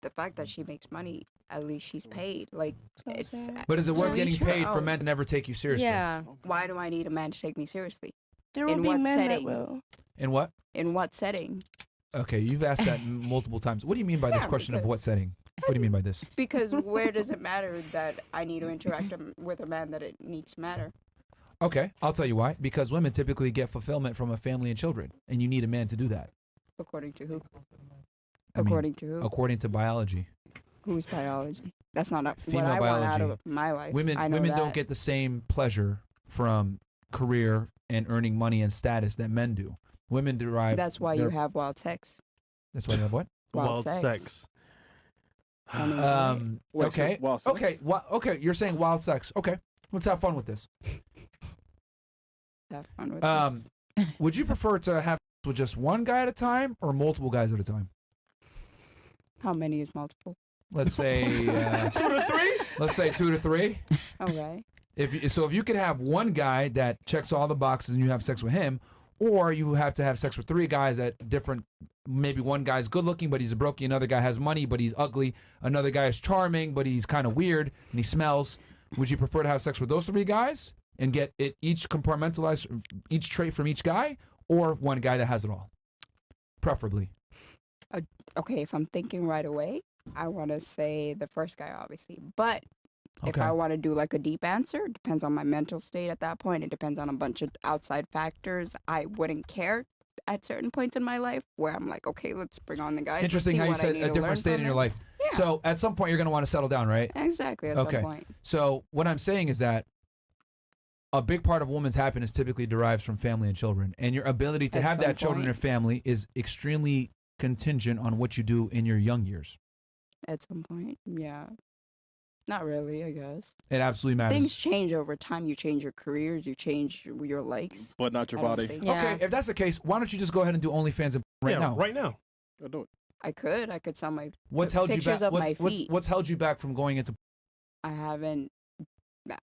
the fact that she makes money, at least she's paid. Like, it's. But is it worth getting paid for Oh, men to never take you seriously? Yeah. Why do I need a man to take me seriously? There will In be what men setting? that will. In what? In what setting? Okay, you've asked that multiple times. What do you mean by this question of what setting? What do you mean by this? Because where does it matter that I need to interact with a man that it needs to matter? Okay, I'll tell you why. Because women typically get fulfillment from a family and children, and you need a man to do that. According to who? I mean, According to who? According to biology. Who's biology? That's not Female what I want out biology. of my life. Women don't get the same pleasure from career and earning money and status that men do. Women derive. That's why you have wild sex. That's why you have what? Wild sex. I mean, Okay. Wild sex? Okay. Okay. You're saying wild sex. Okay. Let's have fun with this. have fun with this. Would you prefer to have sex with just one guy at a time or multiple guys at a time? How many is multiple? Let's say 2 to 3. Let's say 2 to 3. Okay. If you could have one guy that checks all the boxes and you have sex with him, or you have to have sex with 3 guys at different. Maybe one guy's good looking but he's a brokey. Another guy has money but he's ugly. Another guy is charming but he's kind of weird and he smells. Would you prefer to have sex with those 3 guys and get it each compartmentalized, each trait from each guy, or one guy that has it all? Preferably. Okay, if I'm thinking right away, I want to say the first guy, obviously. But if I want to do like a deep answer, it depends on my mental state at that point. It depends on a bunch of outside factors. I wouldn't care at certain points in my life where I'm like, okay, let's bring on the guys. Interesting how you said a different state in your life. Yeah. So at some point you're going to want to settle down, right? Exactly, at some point. So what I'm saying is that a big part of a woman's happiness typically derives from family and children. And your ability to have that children and family is extremely contingent on what you do in your young years. At some point, yeah. Not really, I guess. It absolutely matters. Things change over time. You change your careers, you change your likes. But not your body. Okay, if that's the case, why don't you just go ahead and do OnlyFans right now? Right now. Go do it. I could sell my What's held you pictures back? of my feet. What's held you back from going into?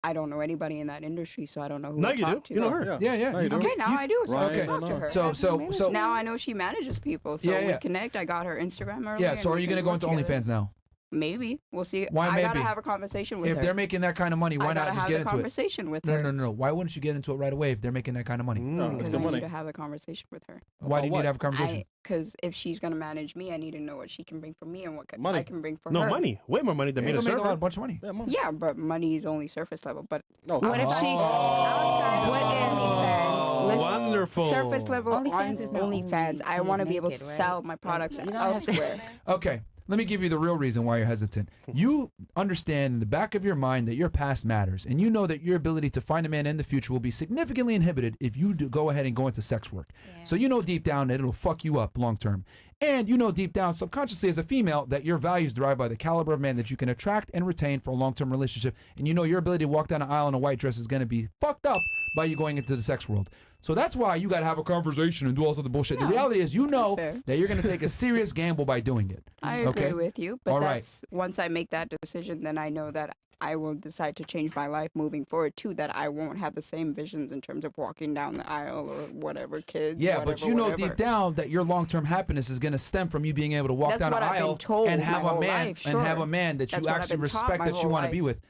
I don't know anybody in that industry, so I don't know who No, to you talk do. to. You know her. Yeah. Okay, now I do, so I can talk to her. So now I know she manages people, so we connect. I got her Instagram earlier. Yeah, so are you going to go into OnlyFans now? Maybe. We'll see. Why I maybe? gotta have a conversation with her. If they're making that kind of money, why not just get into it? I gotta have a conversation with her. No. Why wouldn't you get into it right away if they're making that kind of money? Because I need to have a conversation with her. Why do you need to have a conversation? Because if she's gonna manage me, I need to know what she can bring for me and what money. I can bring for no, her. No money. Way more money than me to make serve a bunch of money. Yeah, but money is only surface level. But what if she outside OnlyFans? Wonderful. Surface level OnlyFans is not OnlyFans. I want to be able to naked, sell right? my products You don't elsewhere. Okay. Let me give you the real reason why you're hesitant. You understand in the back of your mind that your past matters, and you know that your ability to find a man in the future will be significantly inhibited if you do go ahead and go into sex work. Yeah. So you know deep down that it'll fuck you up long term. And you know deep down, subconsciously as a female, that your values derive by the caliber of man that you can attract and retain for a long-term relationship. And you know your ability to walk down an aisle in a white dress is going to be fucked up by you going into the sex world. So that's why you got to have a conversation and do all sorts of bullshit. The reality is, you know that you're going to take a serious gamble by doing it. I agree with you, but all once I make that decision, then I know that I will decide to change my life moving forward too, that I won't have the same visions in terms of walking down the aisle or whatever, kids. Yeah, whatever, but you know deep down that your long-term happiness is going to stem from you being able to walk down an aisle and have a man have a man that you actually respect, that you want to be with.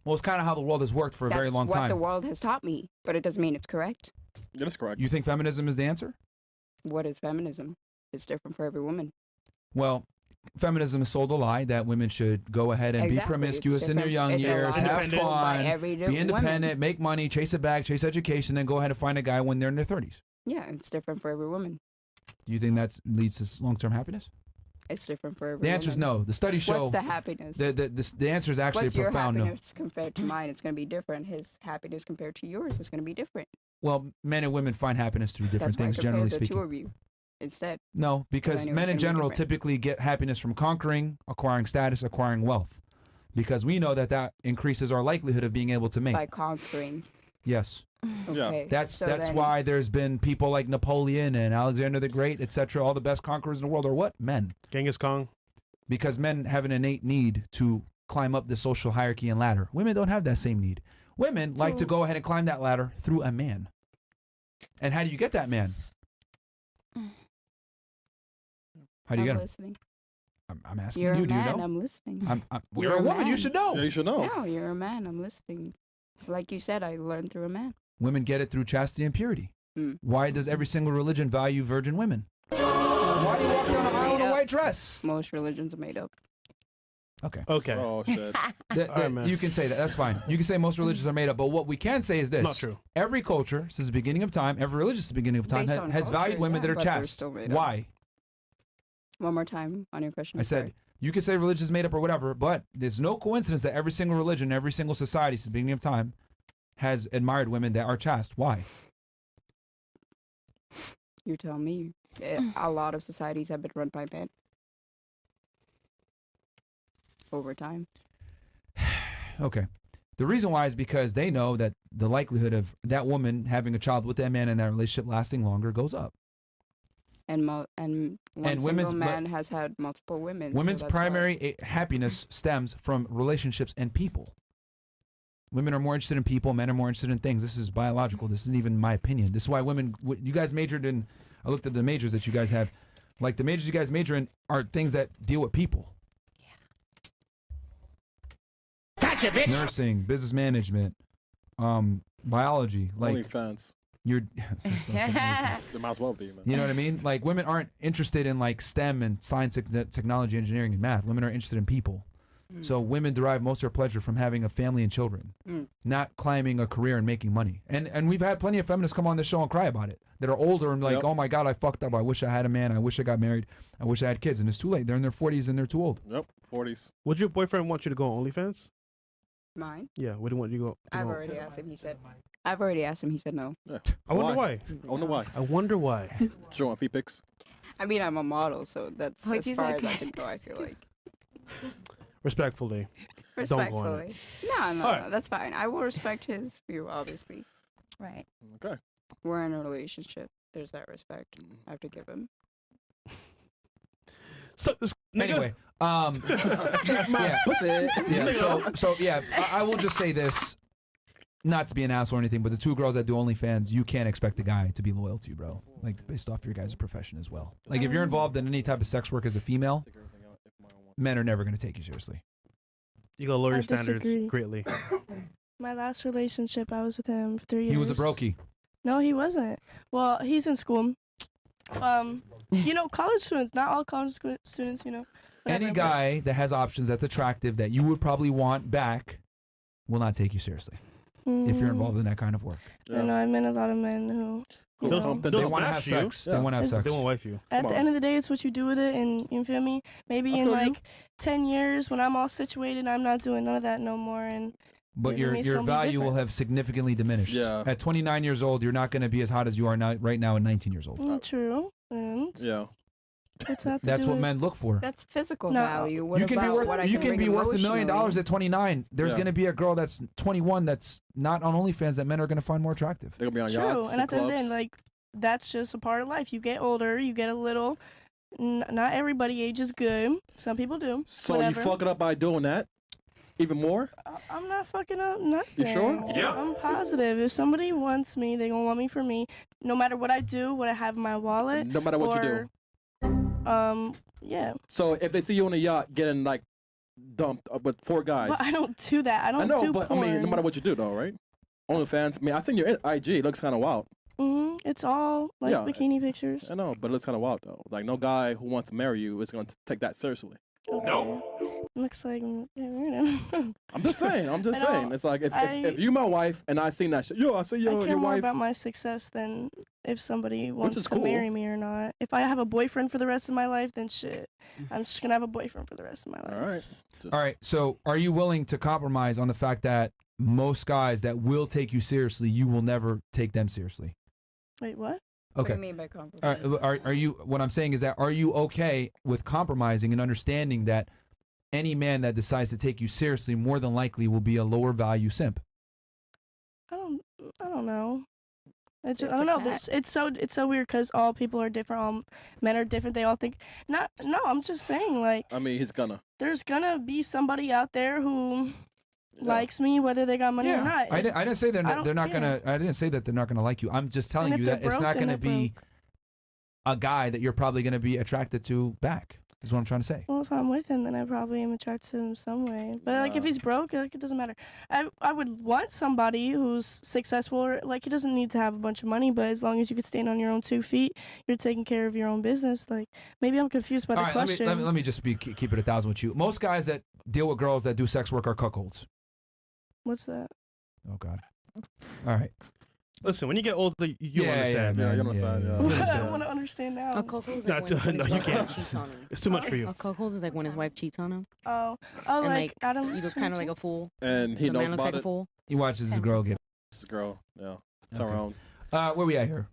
Well, it's kind of how the world has worked for a very long time. That's what the world has taught me, but it doesn't mean it's correct. That is correct. You think feminism is the answer? What is feminism? It's different for every woman. Well, feminism has sold a lie that women should go ahead and be promiscuous in their young years, have fun, be independent, make money, chase a bag, chase education, then go ahead and find a guy when they're in their 30s. Yeah, it's different for every woman. Do you think that leads to long-term happiness? It's different for every woman. The answer is no. The studies show... What's the happiness? The answer is actually a profound no. What's your happiness compared to mine? It's going to be different. His happiness compared to yours is going to be different. Well, men and women find happiness through different things, generally speaking. That's why I compared the two of you instead. No, because men in general typically get happiness from conquering, acquiring status, acquiring wealth. Because we know that that increases our likelihood of being able to mate. By conquering. Yes. Okay. That's why there's been people like Napoleon and Alexander the Great, etc. All the best conquerors in the world are what? Men. Genghis Khan. Because men have an innate need to climb up the social hierarchy and ladder. Women don't have that same need. Women like to go ahead and climb that ladder through a man. And how do you get that man? How do you get him? Listening. I'm asking You're you. a Do you man. know? I'm listening. You're a woman. You man. should know. Yeah, you should know. No, you're a man. I'm listening. Like you said, I learned through a man. Women get it through chastity and purity. Mm. Why does every single religion value virgin women? Why do you walk down the aisle in a white dress? Most religions are made up. Okay. Okay. Oh shit. right, man. You can say that. That's fine. You can say most religions are made up, but what we can say is this: Not true. every culture since the beginning of time, every religion since the beginning of time Based on has valued culture, women yeah, that are but they're chaste. still made up. Why? One more time on your question. I said sorry. you can say religion is made up or whatever, but there's no coincidence that every single religion, every single society since the beginning of time has admired women that are chaste. Why? You tell me. A lot of societies have been run by men. Over time. Okay. The reason why is because they know that the likelihood of that woman having a child with that man and that relationship lasting longer goes up. And one women's- single man has had multiple women. Women's so that's why. primary happiness stems from relationships and people. Women are more interested in people. Men are more interested in things. This is biological. This isn't even my opinion. This is why women. You guys majored in. I looked at the majors that you guys have. Like the majors you guys major in are things that deal with people. Gotcha, bitch. Nursing, business management, biology. Like OnlyFans. you're. They might as well be, man. You know what I mean? Like women aren't interested in like STEM and science, technology, engineering, and math. Women are interested in people. So women derive most of their pleasure from having a family and children, not climbing a career and making money. And we've had plenty of feminists come on this show and cry about it that are older and like, Yep. oh my God, I fucked up. I wish I had a man. I wish I got married. I wish I had kids. And it's too late. They're in their 40s and they're too old. Yep. 40s. Would your boyfriend want you to go on OnlyFans? Mine. Yeah. Would he want you to go? I've already asked him. He said. I've already asked him. He said no. Yeah. I wonder why. I wonder why. I wonder why. Showing feet pics. I mean, I'm a model, so that's What'd as you far say, as I Craig? can go. I feel like. Respectfully. Don't go on it. Respectfully. No, no, Alright. no, that's fine. I will respect his view, obviously. Right. Okay. We're in a relationship. There's that respect I have to give him. So, this nigga, Anyway, yeah. Pussy. Yeah, so yeah, I will just say this, not to be an asshole or anything, but the two girls that do OnlyFans, you can't expect a guy to be loyal to you, bro. Like based off your guys' profession as well. Like if you're involved in any type of sex work as a female, men are never going to take you seriously. you gotta lower I your standards disagree. greatly. My last relationship, I was with him for 3 years. He was a brokey. No, he wasn't. Well, he's in school. You know, college students, not all college students, you know. Any whatever, but- guy that has options that's attractive that you would probably want back will not take you seriously if you're involved in that kind of work. I know, I met a lot of men who, you Those- know, those They want to smash have you. sex. Yeah. They want to have It's- sex. They won't wife you. at Come the on. end of the day, it's what you do with it, and you feel me? Maybe I in feel you. like 10 years, when I'm all situated, I'm not doing none of that no more, and But Yeah, your it's your gonna be value will different. have significantly diminished. Yeah. At 29 years old, you're not going to be as hot as you are now, right now at 19 years old. true. And Yeah. what's that to That's do what with- men look for. That's physical No. value. What You can be about what I worth you can bring be worth $1 million emotionally? at 29. There's Yeah. going to be a girl that's 21 that's not on OnlyFans that men are going to find more attractive. They're gonna be on True, yachts and at the end, clubs. like that's just a part of life. You get older, you get a little. Not everybody ages good. Some people do. So whatever. you fuck it up by doing that? Even more? I'm not fucking up nothing. You sure? Yeah. I'm positive. If somebody wants me, they gonna want me for me. No matter what I do, what I have in my wallet. No matter what you do. Yeah. So if they see you on a yacht getting like dumped with 4 guys. But I don't do that. I don't I know, do but porn. I mean, no matter what you do though, right? OnlyFans. I mean, I seen your IG. It looks kind of wild. It's all like Yeah. bikini pictures. I know, but it looks kind of wild though. Like no guy who wants to marry you is gonna take that seriously. Okay. Looks like you know. I'm just saying. I'm just I saying. don't- It's like if I- you my wife and I seen that shit, yo, I see I your care more wife. about my success than if somebody wants is to cool. marry me or not. If I have a boyfriend for the rest of my life, then shit. I'm just gonna have a boyfriend for the rest of my life. All right. All right. So, are you willing to compromise on the fact that most guys that will take you seriously, you will never take them seriously? Wait, what? What do Okay. you mean by All compromise? right. Are you? What I'm saying is that are you okay with compromising and understanding that any man that decides to take you seriously more than likely will be a lower value simp? I don't know. It's Tit I don't for know. tat. It's so weird because all people are different. All men are different. They all think not. No, I'm just saying like I mean, he's gonna. there's gonna be somebody out there who Yeah. likes me whether they got money or not. I didn't say I don't they're not care. gonna. I didn't say that they're not gonna like you. I'm just telling if you they're that it's broke, not then gonna they're be a guy that you're probably gonna be attracted to back. Is what I'm trying to say. Well, if I'm with him, then I probably am attracted to him some way. But like, if he's broke, like, it doesn't matter. I would want somebody who's successful. Or, like, he doesn't need to have a bunch of money, but as long as you could stand on your own 2 feet, you're taking care of your own business. Like, maybe I'm confused by the question. Let me just keep it 1,000 with you. Most guys that deal with girls that do sex work are cuckolds. What's that? Oh God. All right. Listen, when you get older, you understand. Yeah, you understand. Yeah. You I understand. want to understand now. A cuckold is No, like when no, his you wife can't. cheats on him. It's too much for A you. cuckold is like when his wife cheats on him. Oh, And like Adam. you look kind of like a fool. And he The knows man looks about like a it. fool. He watches his girl get. This girl, yeah, it's Okay. around. Where we at here?